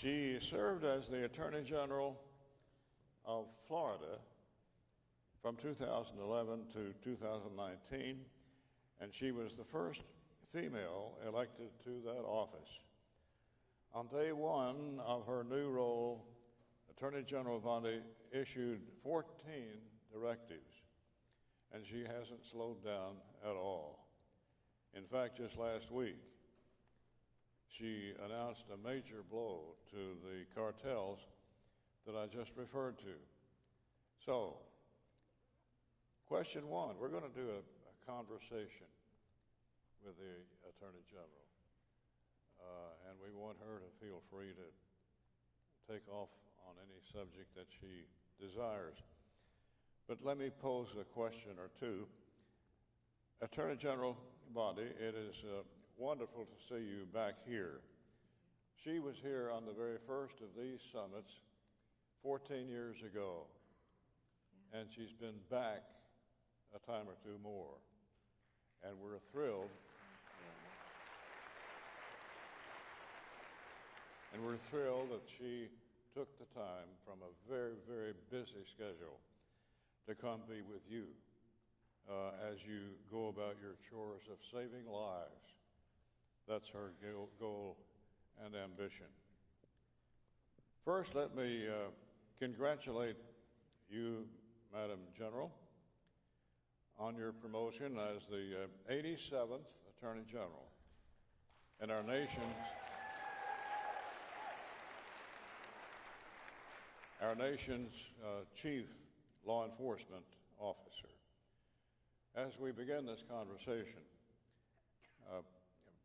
She served as the Attorney General of Florida from 2011 to 2019, and she was the first female elected to that office. On day one of her new role, Attorney General Bondi issued 14 directives, and she hasn't slowed down at all. In fact, just last week, she announced a major blow to the cartels that I just referred to. So, question one, we're going to do a conversation with the Attorney General, and we want her to feel free to take off on any subject that she desires. But let me pose a question or two. Attorney General Bondi, it is wonderful to see you back here. She was here on the very first of these summits 14 years ago, and she's been back a time or two more, and we're thrilled. And we're thrilled that she took the time from a very, very busy schedule to come be with you as you go about your chores of saving lives. That's her goal and ambition. First, let me congratulate you, Madam General, on your promotion as the 87th Attorney General and our nation's chief law enforcement officer. As we begin this conversation,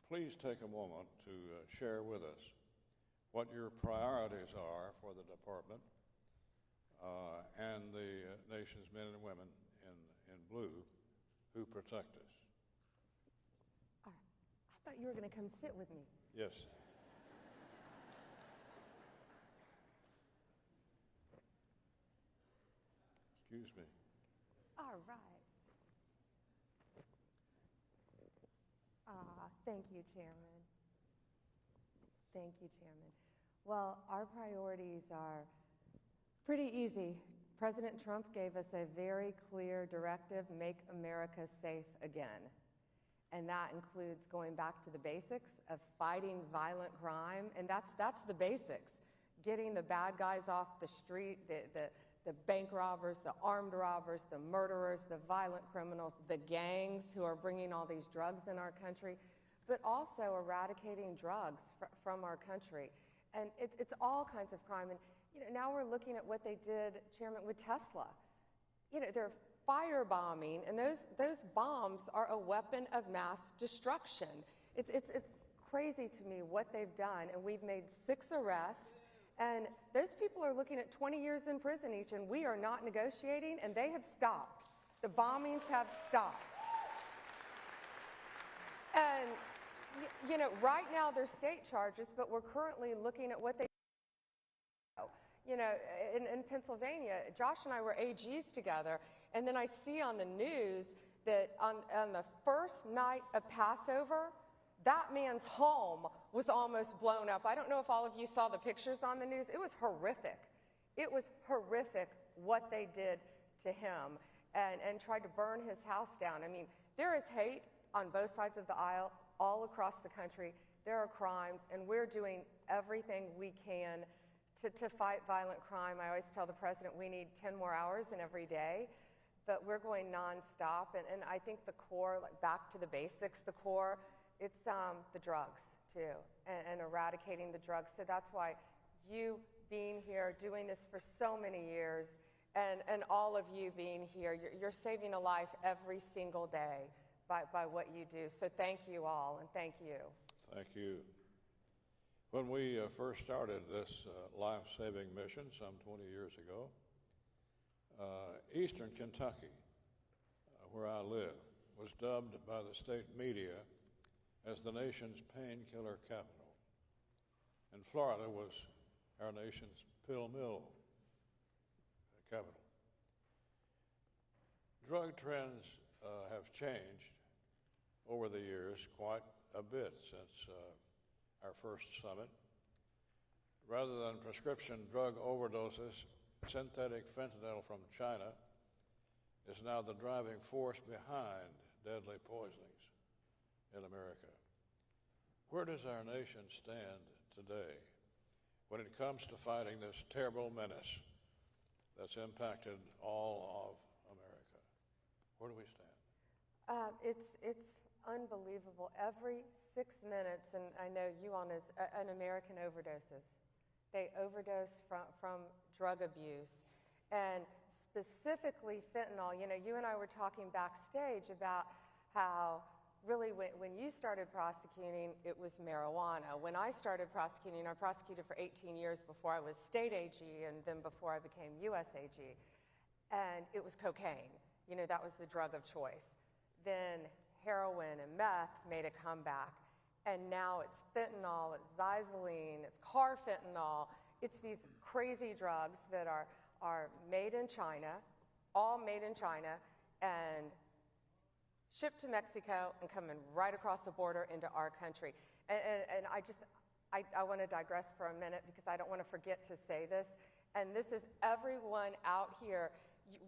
please take a moment to share with us what your priorities are for the department and the nation's men and women in blue who protect us. All right. I thought you were going to come sit with me. Yes. Excuse me. All right. Thank you, Chairman. Thank you, Chairman. Well, our priorities are pretty easy. President Trump gave us a very clear directive: make America safe again. And that includes going back to the basics of fighting violent crime, and that's the basics. Getting the bad guys off the street, the bank robbers, the armed robbers, the murderers, the violent criminals, the gangs who are bringing all these drugs in our country, but also eradicating drugs from our country. And it's all kinds of crime. And now we're looking at what they did, Chairman, with Tesla. They're firebombing, and those bombs are a weapon of mass destruction. It's crazy to me what they've done, and we've made 6 arrests. And those people are looking at 20 years in prison each, and we are not negotiating, and they have stopped. The bombings have stopped. And, right now they're state charges, but we're currently looking at what they in Pennsylvania. Josh and I were AGs together, and then I see on the news that on the first night of Passover, that man's home was almost blown up. I don't know if all of you saw the pictures on the news. It was horrific. It was horrific what they did to him and tried to burn his house down. I mean, there is hate on both sides of the aisle all across the country. There are crimes, and we're doing everything we can to fight violent crime. I always tell the president we need 10 more hours in every day, but we're going nonstop. And I think the core, like back to the basics, the core, it's the drugs, too, and eradicating the drugs. So that's why you being here, doing this for so many years, and all of you being here, you're saving a life every single day by what you do. So thank you all, and thank you. Thank you. When we first started this life-saving mission some 20 years ago, Eastern Kentucky, where I live, was dubbed by the state media as the nation's painkiller capital. And Florida was our nation's pill mill capital. Drug trends have changed over the years quite a bit since our first summit. Rather than prescription drug overdoses, synthetic fentanyl from China is now the driving force behind deadly poisonings in America. Where does our nation stand today when it comes to fighting this terrible menace that's impacted all of America? Where do we stand? It's unbelievable. Every 6 minutes, and I know you on is an American overdoses. They overdose from drug abuse, and specifically fentanyl. You know, you and I were talking backstage about how really when you started prosecuting, it was marijuana. When I started prosecuting, I prosecuted for 18 years before I was state AG and then before I became U.S. AG, and it was cocaine. You know, that was the drug of choice. Then heroin and meth made a comeback. And now it's fentanyl, it's xylazine, it's carfentanil. It's these crazy drugs that are made in China, all made in China, and shipped to Mexico and coming right across the border into our country. And I want to digress for a minute because I don't want to forget to say this. And this is everyone out here.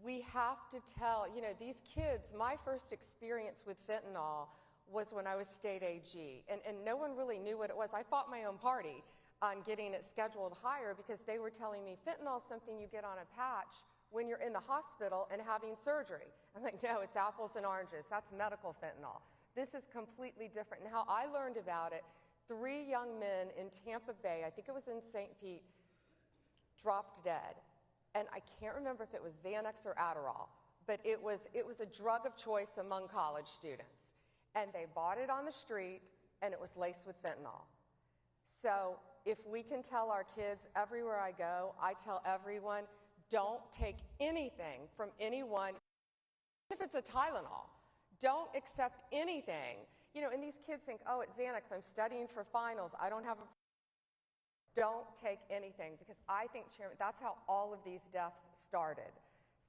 We have to tell, you know, these kids, my first experience with fentanyl was when I was state AG, and no one really knew what it was. I fought my own party on getting it scheduled higher because they were telling me fentanyl is something you get on a patch when you're in the hospital and having surgery. I'm like, no, it's apples and oranges. That's medical fentanyl. This is completely different. And how I learned about it, 3 young men in Tampa Bay, I think it was in St. Pete, dropped dead. And I can't remember if it was Xanax or Adderall, but it was a drug of choice among college students. And they bought it on the street, and it was laced with fentanyl. So if we can tell our kids, everywhere I go, I tell everyone, don't take anything from anyone, even if it's a Tylenol. Don't accept anything. You know, and these kids think, oh, it's Xanax, I'm studying for finals, I don't have a... Don't take anything, because I think, Chairman, that's how all of these deaths started.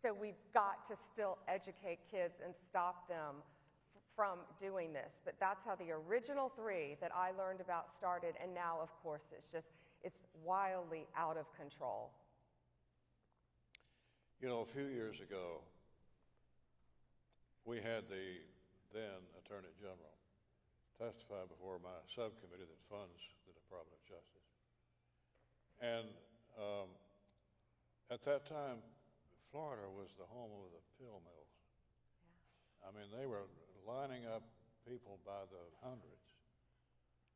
So we've got to still educate kids and stop them from doing this. But that's how the original 3 that I learned about started, and now, of course, it's wildly out of control. You know, a few years ago, we had the then Attorney General testify before my subcommittee that funds the Department of Justice. And at that time, Florida was the home of the pill mills. Yeah. I mean, they were lining up people by the hundreds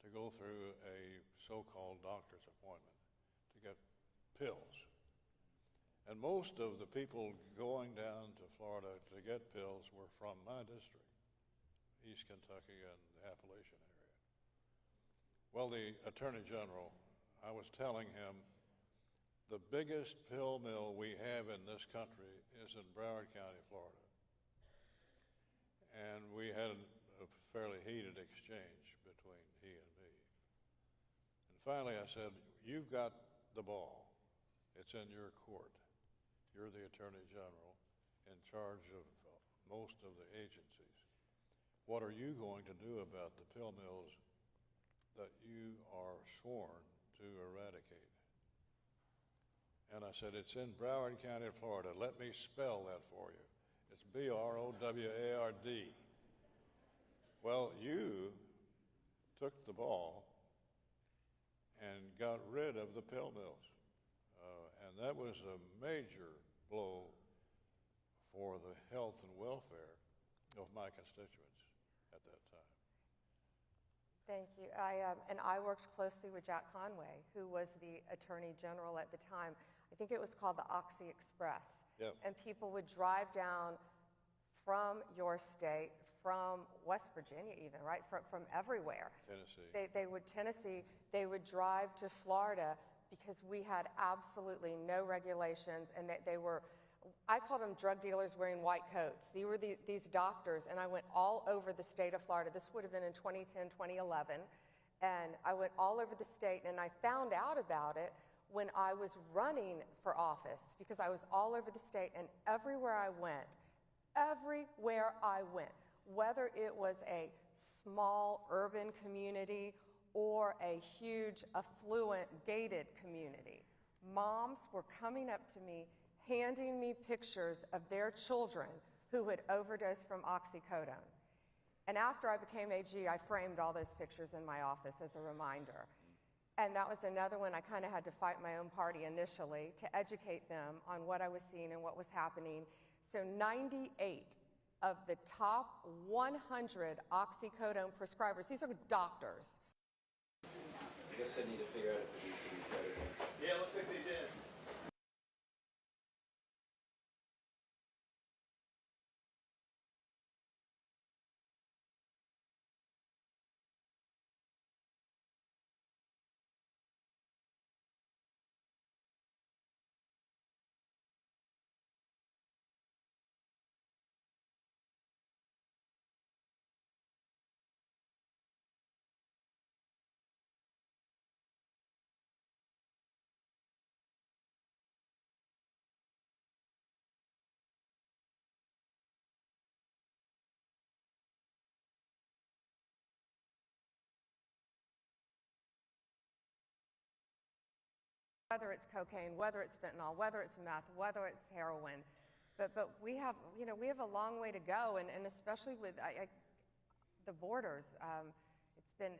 to go through a so-called doctor's appointment to get pills. And most of the people going down to Florida to get pills were from my district, East Kentucky and the Appalachian area. Well, the Attorney General, I was telling him, the biggest pill mill we have in this country is in Broward County, Florida. And we had a fairly heated exchange between he and me. And finally I said, you've got the ball. It's in your court. You're the Attorney General in charge of most of the agencies. What are you going to do about the pill mills that you are sworn to eradicate? And I said, it's in Broward County, Florida. Let me spell that for you. It's B-R-O-W-A-R-D. Well, you took the ball and got rid of the pill mills. And that was a major blow for the health and welfare of my constituents at that time. Thank you. And I worked closely with Jack Conway, who was the Attorney General at the time. I think it was called the Oxy Express. Yep. And people would drive down from your state, from West Virginia even, right? From everywhere. Tennessee. They would drive to Florida because we had absolutely no regulations, and they were, I called them drug dealers wearing white coats. They were these doctors, and I went all over the state of Florida. This would have been in 2010, 2011. And I went all over the state, and I found out about it when I was running for office, because I was all over the state, and everywhere I went, whether it was a small urban community or a huge, affluent, gated community. Moms were coming up to me, handing me pictures of their children who had overdosed from oxycodone. And after I became AG, I framed all those pictures in my office as a reminder. And that was another one I kind of had to fight my own party initially to educate them on what I was seeing and what was happening. So 98 of the top 100 oxycodone prescribers, these are doctors. I guess they need to figure out if the DC's better than. Yeah, looks like they did. Whether it's cocaine, whether it's fentanyl, whether it's meth, whether it's heroin. But we have, we have a long way to go, and especially with the borders. It's been,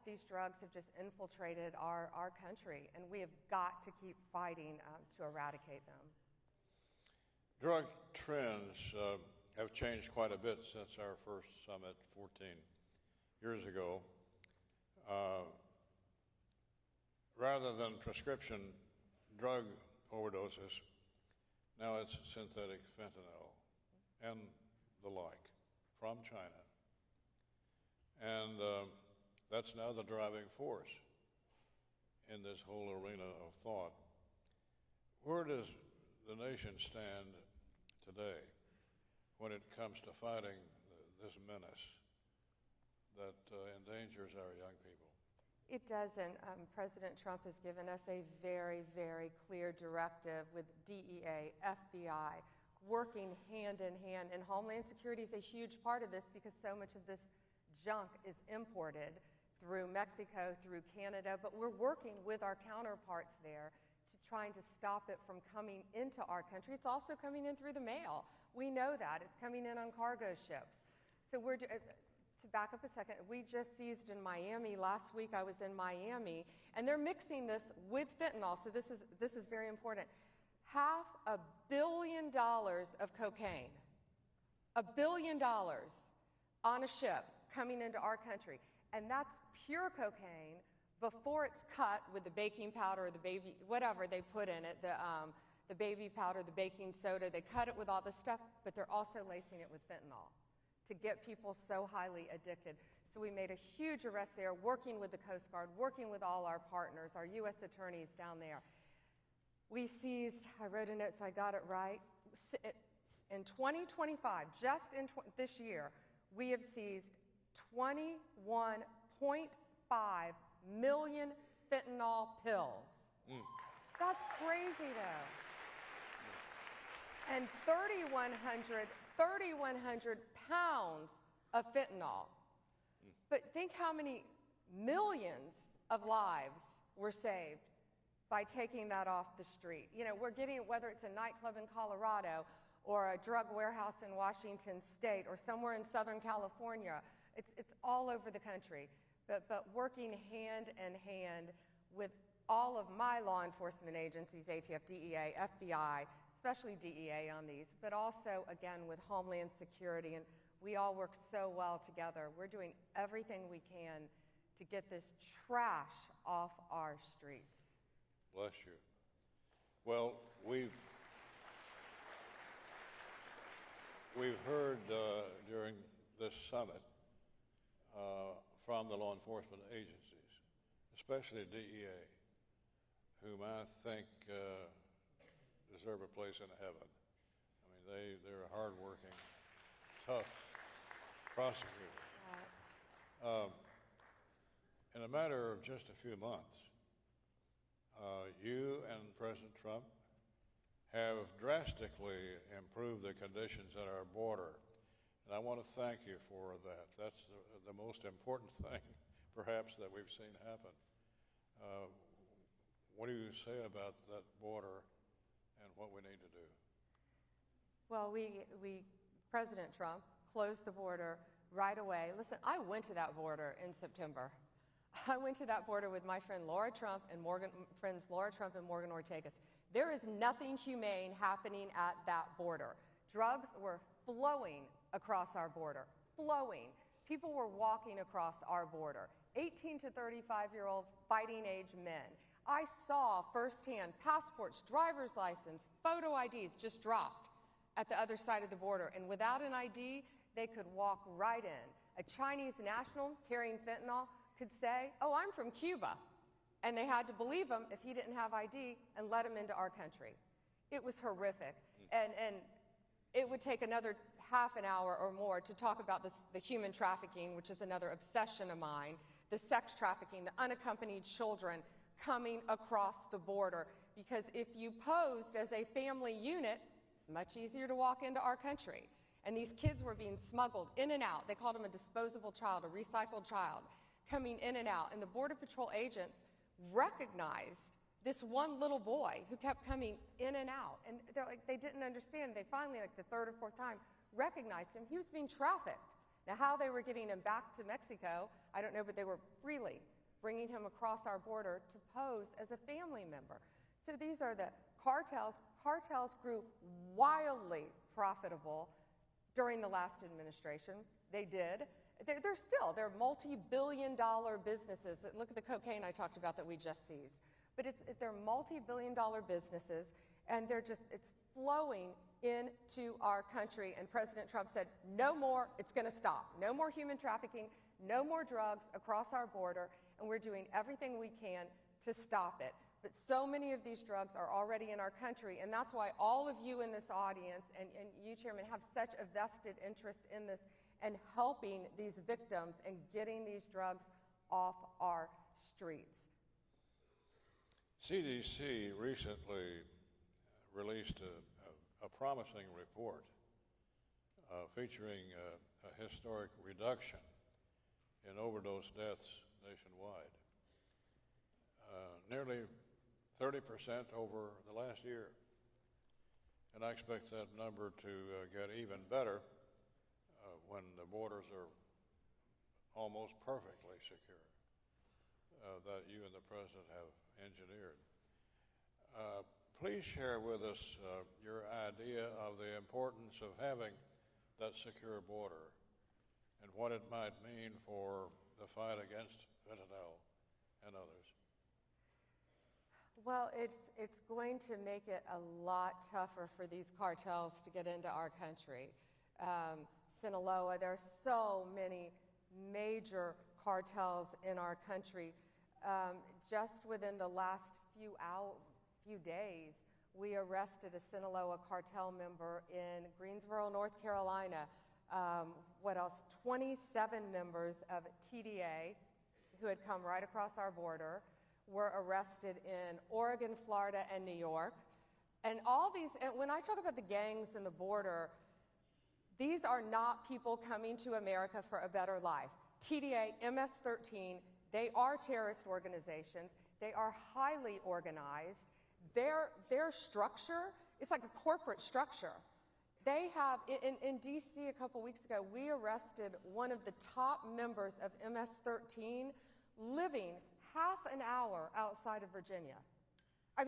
these drugs have just infiltrated our country, and we have got to keep fighting to eradicate them. Drug trends have changed quite a bit since our first summit 14 years ago. Rather than prescription drug overdoses, now it's synthetic fentanyl and the like from China. And that's now the driving force in this whole arena of thought. Where does the nation stand today when it comes to fighting this menace that endangers our young people? It doesn't. President Trump has given us a very, very clear directive with DEA, FBI, working hand in hand. And Homeland Security is a huge part of this because so much of this junk is imported through Mexico, through Canada. But we're working with our counterparts there to trying to stop it from coming into our country. It's also coming in through the mail. We know that. It's coming in on cargo ships. So to back up a second, we just seized in Miami. Last week I was in Miami, and they're mixing this with fentanyl, so this is very important. $500 million of cocaine, $1 billion on a ship coming into our country, and that's pure cocaine before it's cut with the baking powder or the baby, whatever they put in it, the baby powder, the baking soda. They cut it with all this stuff, but they're also lacing it with fentanyl to get people so highly addicted. So we made a huge arrest there, working with the Coast Guard, working with all our partners, our U.S. attorneys down there. We seized, I wrote a note so I got it right, in 2025, just in this year, we have seized 21.5 million fentanyl pills. That's crazy though. And 3,100 pounds of fentanyl. But think how many millions of lives were saved by taking that off the street. We're getting it, whether it's a nightclub in Colorado or a drug warehouse in Washington State or somewhere in Southern California. It's all over the country. But working hand in hand with all of my law enforcement agencies, ATF, DEA, FBI, especially DEA on these, but also, again, with Homeland Security, and we all work so well together. We're doing everything we can to get this trash off our streets. Bless you. Well, we've heard during this summit from the law enforcement agencies, especially DEA, whom I think deserve a place in heaven. I mean, they're hardworking, tough prosecutors. In a matter of just a few months, you and President Trump have drastically improved the conditions at our border. And I want to thank you for that. That's the most important thing perhaps, that we've seen happen. What do you say about that border and what we need to do? Well, President Trump closed the border right away. Listen, I went to that border in September. I went to that border with my friends Laura Trump and Morgan Ortagus. There is nothing humane happening at that border. Drugs were flowing across our border, flowing. People were walking across our border. 18 to 35-year-old fighting age men. I saw firsthand passports, driver's license, photo IDs just dropped at the other side of the border. And without an ID, they could walk right in. A Chinese national carrying fentanyl could say, "Oh, I'm from Cuba." And they had to believe him if he didn't have ID and let him into our country. It was horrific. And it would take another half an hour or more to talk about the human trafficking, which is another obsession of mine, the sex trafficking, the unaccompanied children coming across the border. Because if you posed as a family unit, it's much easier to walk into our country. And these kids were being smuggled in and out. They called them a disposable child, a recycled child, coming in and out. And the Border Patrol agents recognized this one little boy who kept coming in and out. And they didn't understand. They finally, the third or fourth time, recognized him. He was being trafficked. Now, how they were getting him back to Mexico, I don't know, but they were freely bringing him across our border to pose as a family member. So these are the cartels. Cartels grew wildly profitable during the last administration. They did. They're multi-billion-dollar businesses. Look at the cocaine I talked about that we just seized. But they're multi-billion-dollar businesses, and it's flowing into our country. And President Trump said, no more, it's going to stop. No more human trafficking, no more drugs across our border, and we're doing everything we can to stop it. But so many of these drugs are already in our country, and that's why all of you in this audience and you, Chairman, have such a vested interest in this and helping these victims and getting these drugs off our streets. CDC recently released a promising report featuring a historic reduction in overdose deaths nationwide. Nearly 30% over the last year. And I expect that number to get even better when the borders are almost perfectly secure, that you and the President have engineered. Please share with us your idea of the importance of having that secure border and what it might mean for the fight against fentanyl and others. Well, it's going to make it a lot tougher for these cartels to get into our country. Sinaloa, there are so many major cartels in our country. Just within the last few days, we arrested a Sinaloa cartel member in Greensboro, North Carolina. What else? 27 members of TDA who had come right across our border were arrested in Oregon, Florida, and New York. And all these, and when I talk about the gangs and the border, these are not people coming to America for a better life. TDA, MS-13, they are terrorist organizations. They are highly organized. Their structure is like a corporate structure. They have, in D.C. a couple weeks ago, we arrested one of the top members of MS-13 living half an hour outside of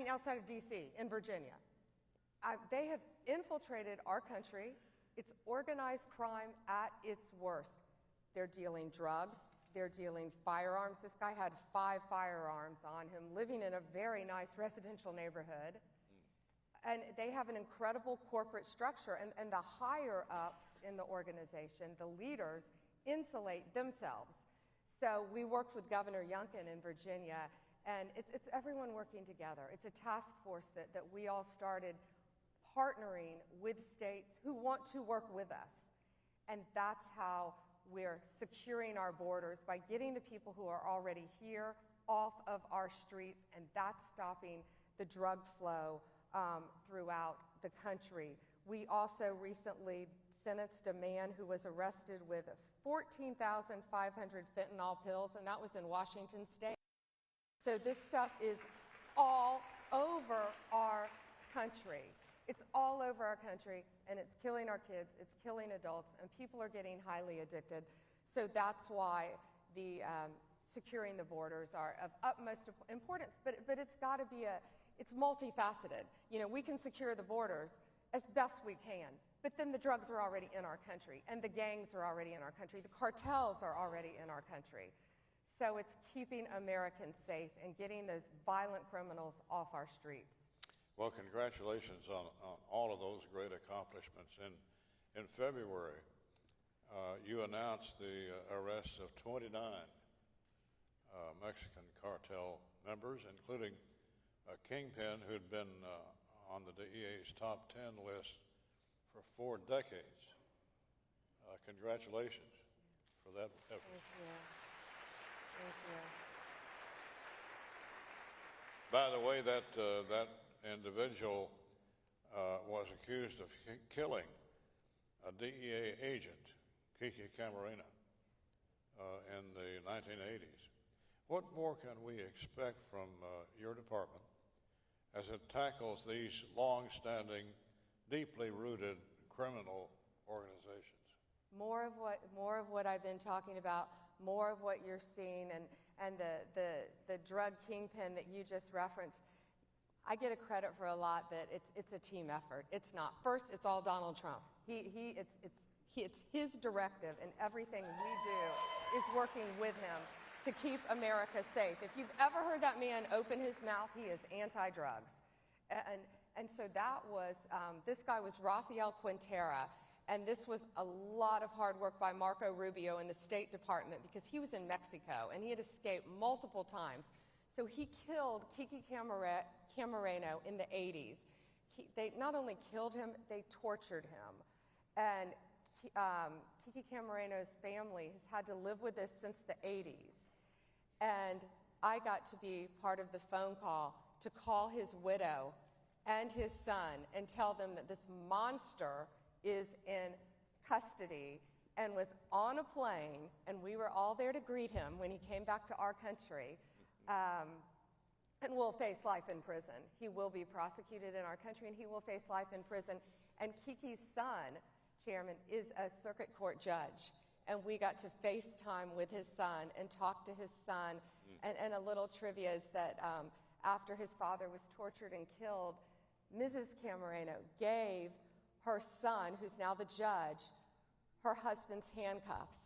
outside of D.C., in Virginia. They have infiltrated our country. It's organized crime at its worst. They're dealing drugs. They're dealing firearms. This guy had 5 firearms on him, living in a very nice residential neighborhood. And they have an incredible corporate structure. And the higher-ups in the organization, the leaders, insulate themselves. So we worked with Governor Youngkin in Virginia, and it's everyone working together. It's a task force that we all started partnering with states who want to work with us. And that's how we're securing our borders, by getting the people who are already here off of our streets, and that's stopping the drug flow throughout the country. We also recently sentenced a man who was arrested with 14,500 fentanyl pills, and that was in Washington State. So this stuff is all over our country. It's all over our country, and it's killing our kids, it's killing adults, and people are getting highly addicted. So that's why the securing the borders are of utmost importance, but it's got to be it's multifaceted. You know, we can secure the borders as best we can, but then the drugs are already in our country, and the gangs are already in our country, the cartels are already in our country. So it's keeping Americans safe and getting those violent criminals off our streets. Well, congratulations on all of those great accomplishments. In February, you announced the arrests of 29 Mexican cartel members, including a kingpin who'd been on the DEA's top 10 list for 4 decades. Congratulations for that effort. Thank you. Thank you. By the way, that individual was accused of killing a DEA agent, Kiki Camarena, in the 1980s. What more can we expect from your department as it tackles these long-standing, deeply rooted criminal organizations? More of what I've been talking about, more of what you're seeing, and the drug kingpin that you just referenced. I get a credit for a lot, but it's a team effort. It's not. First, it's all Donald Trump. It's his directive, and everything we do is working with him to keep America safe. If you've ever heard that man open his mouth, he is anti-drugs. And so that was, this guy was Rafael Quintera, and this was a lot of hard work by Marco Rubio in the State Department because he was in Mexico, and he had escaped multiple times. So he killed Kiki Camarena in the 80s. They not only killed him, they tortured him. And Kiki Camarena's family has had to live with this since the 80s. And I got to be part of the phone call to call his widow and his son and tell them that this monster is in custody and was on a plane, and we were all there to greet him when he came back to our country. And will face life in prison. He will be prosecuted in our country, and he will face life in prison. And Kiki's son, Chairman, is a circuit court judge. And we got to FaceTime with his son and talk to his son. And a little trivia is that after his father was tortured and killed, Mrs. Camarena gave her son, who's now the judge, her husband's handcuffs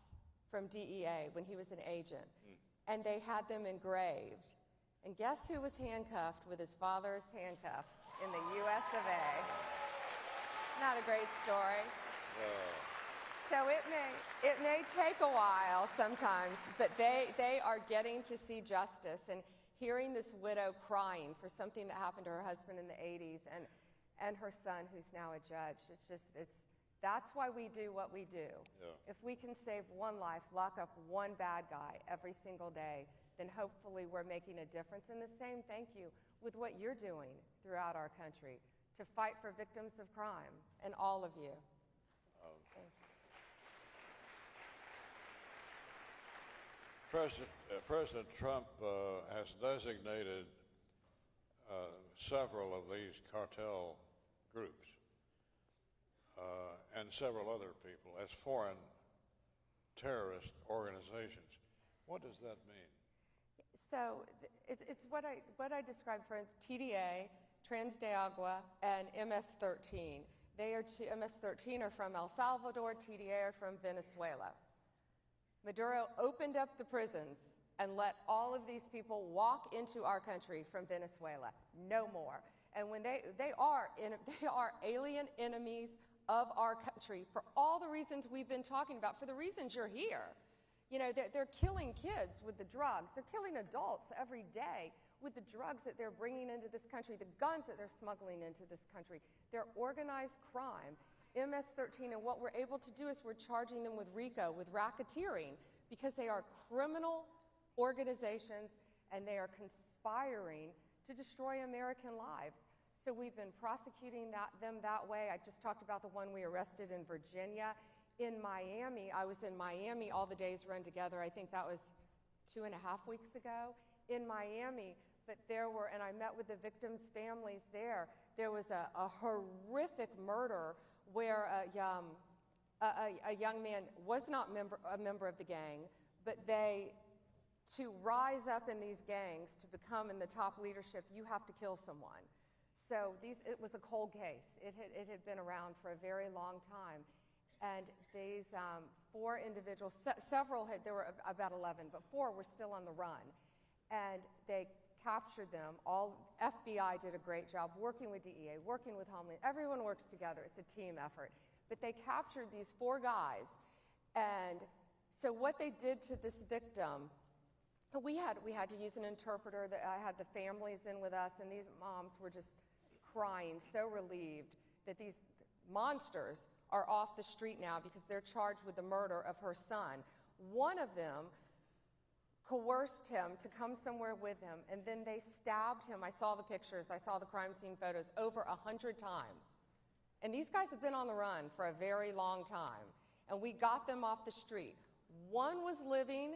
from DEA when he was an agent. And they had them engraved. And guess who was handcuffed with his father's handcuffs in the US of A? Not a great story. So it may take a while sometimes, but they are getting to see justice. And hearing this widow crying for something that happened to her husband in the 80s and her son who's now a judge, that's why we do what we do. Yeah. If we can save one life, lock up one bad guy every single day, then hopefully we're making a difference. And the same thank you with what you're doing throughout our country to fight for victims of crime, and all of you. Thank you. President Trump has designated several of these cartel groups and several other people as foreign terrorist organizations. What does that mean? So it's what I described for TDA, Trans de Agua, and MS-13. MS-13 are from El Salvador, TDA are from Venezuela. Maduro opened up the prisons and let all of these people walk into our country from Venezuela. No more. And when they are alien enemies of our country for all the reasons we've been talking about, for the reasons you're here. You know, they're killing kids with the drugs. They're killing adults every day with the drugs that they're bringing into this country, the guns that they're smuggling into this country. They're organized crime. MS-13, and what we're able to do is we're charging them with RICO, with racketeering, because they are criminal organizations and they are conspiring to destroy American lives. So we've been prosecuting them that way. I just talked about the one we arrested in Virginia. in Miami, I was in Miami, all the days run together, I think that was 2.5 weeks ago, in Miami, but there were, and I met with the victims' families there, there was a horrific murder where a young man was not a member of the gang, but to rise up in these gangs, to become in the top leadership, you have to kill someone. So it was a cold case. It had been around for a very long time. And these 4 individuals, there were about 11, but 4 were still on the run. And they captured them. All FBI did a great job working with DEA, working with Homeland. Everyone works together. It's a team effort. But they captured these 4 guys. And so what they did to this victim, we had to use an interpreter. I had the families in with us, and these moms were just crying, so relieved that these monsters are off the street now because they're charged with the murder of her son. One of them coerced him to come somewhere with him, and then they stabbed him. I saw the pictures, I saw the crime scene photos, over 100 times. And these guys have been on the run for a very long time, and we got them off the street. One was living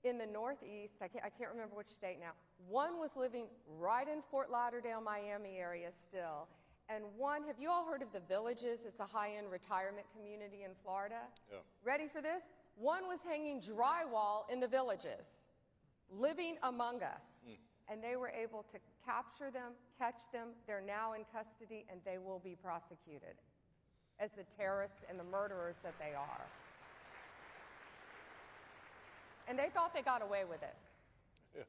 in the Northeast, I can't remember which state now. One was living right in Fort Lauderdale, Miami area still. And one, have you all heard of the Villages? It's a high-end retirement community in Florida. Yeah. Ready for this? One was hanging drywall in the Villages, living among us. And they were able to capture them, catch them. They're now in custody, and they will be prosecuted as the terrorists and the murderers that they are. And they thought they got away with it. Yeah.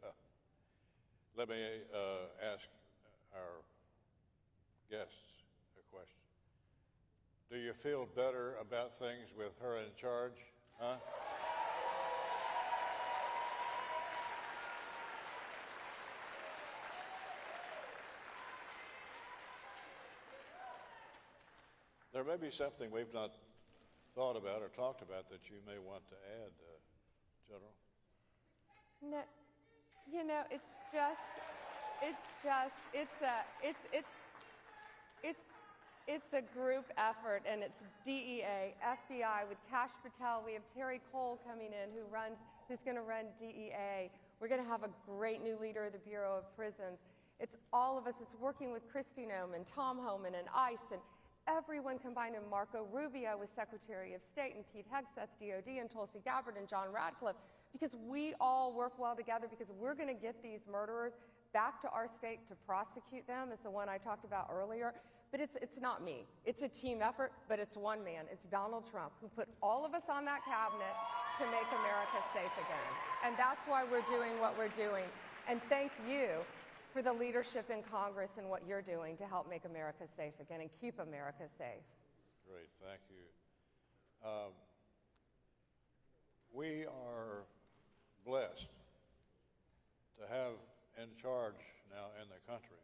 Let me ask our guests a question. Do you feel better about things with her in charge? Huh? There may be something we've not thought about or talked about that you may want to add, General. No, you know, it's a group effort, and it's DEA, FBI with Kash Patel. We have Terry Cole coming in who's going to run DEA. We're going to have a great new leader of the Bureau of Prisons. It's all of us. It's working with Kristi Noem, Tom Homan, and ICE, and everyone combined, and Marco Rubio was Secretary of State, and Pete Hegseth, DOD, and Tulsi Gabbard, and John Radcliffe, because we all work well together, because we're going to get these murderers back to our state to prosecute them, as the one I talked about earlier. But it's not me. It's a team effort, but it's one man. It's Donald Trump, who put all of us on that cabinet to make America safe again. And that's why we're doing what we're doing. And thank you for the leadership in Congress and what you're doing to help make America safe again and keep America safe. Great, thank you. We are blessed to have in charge now in the country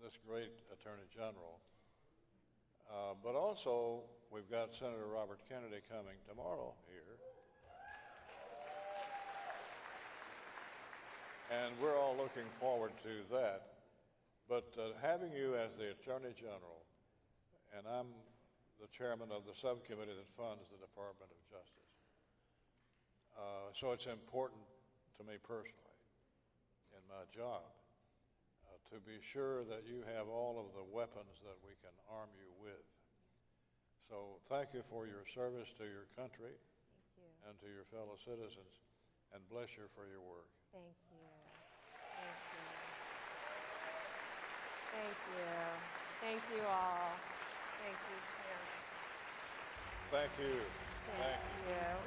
this great Attorney General. But also, we've got Senator Robert Kennedy coming tomorrow here. And we're all looking forward to that. But having you as the Attorney General, and I'm the chairman of the subcommittee that funds the Department of Justice, so it's important to me personally in my job to be sure that you have all of the weapons that we can arm you with. So thank you for your service to your country and to your fellow citizens, and bless you for your work. Thank you. Thank you. Thank you. Thank you all. Thank you, Pam. Thank you. Thank you.